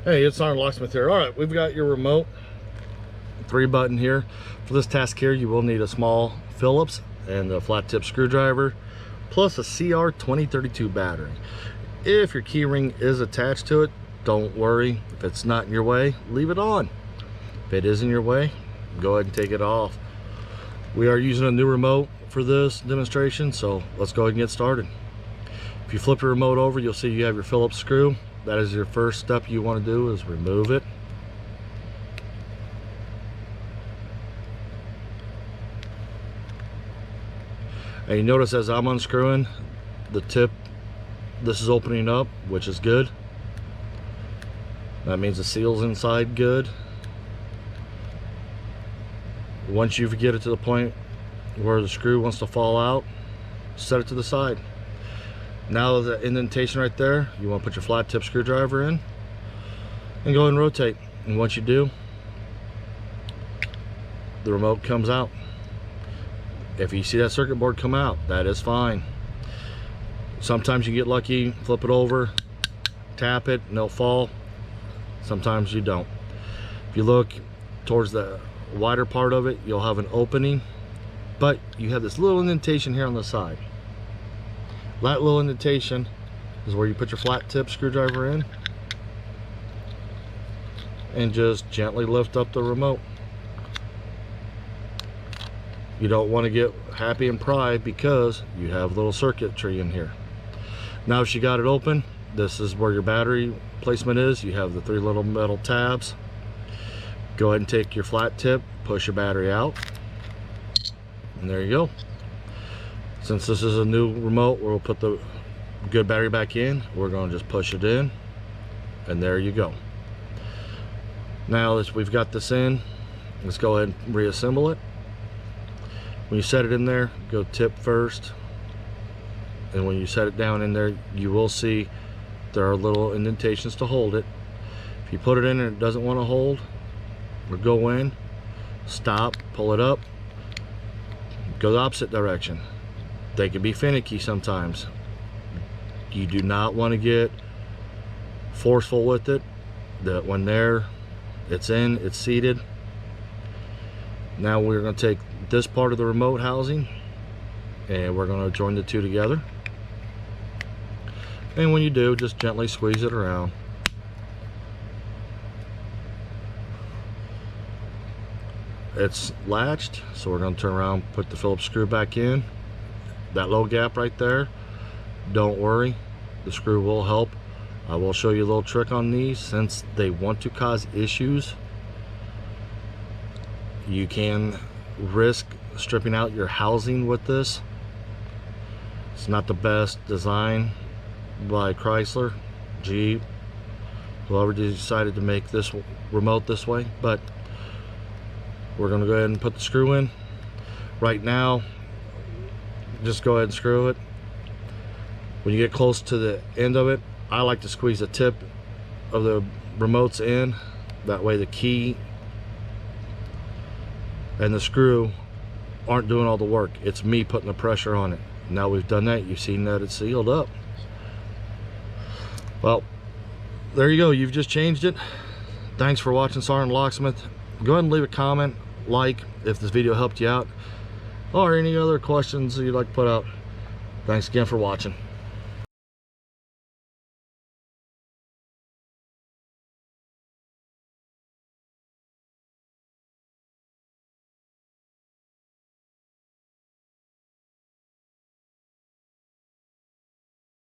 Hey, it's SgtLocksmith here. All right, we've got your remote 3-button here. For this task here, you will need a small Phillips and a flat tip screwdriver, plus a CR2032 battery. If your key ring is attached to it, don't worry. If it's not in your way, leave it on. If it is in your way, go ahead and take it off. We are using a new remote for this demonstration, so let's go ahead and get started. If you flip your remote over, you'll see you have your Phillips screw. That is your first step you want to do, is remove it. And you notice as I'm unscrewing the tip, this is opening up, which is good. That means the seal's inside good. Once you get it to the point where the screw wants to fall out, set it to the side. Now the indentation right there, you want to put your flat tip screwdriver in and go ahead and rotate. And once you do, the remote comes out. If you see that circuit board come out, that is fine. Sometimes you get lucky, flip it over, tap it, and it'll fall. Sometimes you don't. If you look towards the wider part of it, you'll have an opening, but you have this little indentation here on the side. That little indentation is where you put your flat tip screwdriver in and just gently lift up the remote. You don't want to get happy and pry because you have little circuitry in here. Now if you got it open, this is where your battery placement is. You have the 3 little metal tabs. Go ahead and take your flat tip, push your battery out, and there you go. Since this is a new remote, we'll put the good battery back in. We're going to just push it in, and there you go. Now that we've got this in, let's go ahead and reassemble it. When you set it in there, go tip first, and when you set it down in there, you will see there are little indentations to hold it. If you put it in and it doesn't want to hold, or go in, stop, pull it up, go the opposite direction. They can be finicky sometimes. You do not want to get forceful with it. That when it's in, it's seated. Now we're going to take this part of the remote housing and we're going to join the two together. And when you do, just gently squeeze it around. It's latched, so we're going to turn around, put the Phillips screw back in. That little gap right there, don't worry, the screw will help. I will show you a little trick on these. Since they want to cause issues, you can risk stripping out your housing with this. It's not the best design by Chrysler, Jeep, whoever decided to make this remote this way, but we're going to go ahead and put the screw in. Right now, just go ahead and screw it. When you get close to the end of it, I like to squeeze the tip of the remotes in. That way the key and the screw aren't doing all the work. It's me putting the pressure on it. Now we've done that, you've seen that it's sealed up. Well, there you go. You've just changed it. Thanks for watching SgtLocksmith. Go ahead and leave a comment, like, if this video helped you out, or any other questions that you'd like to put out. Thanks again for watching.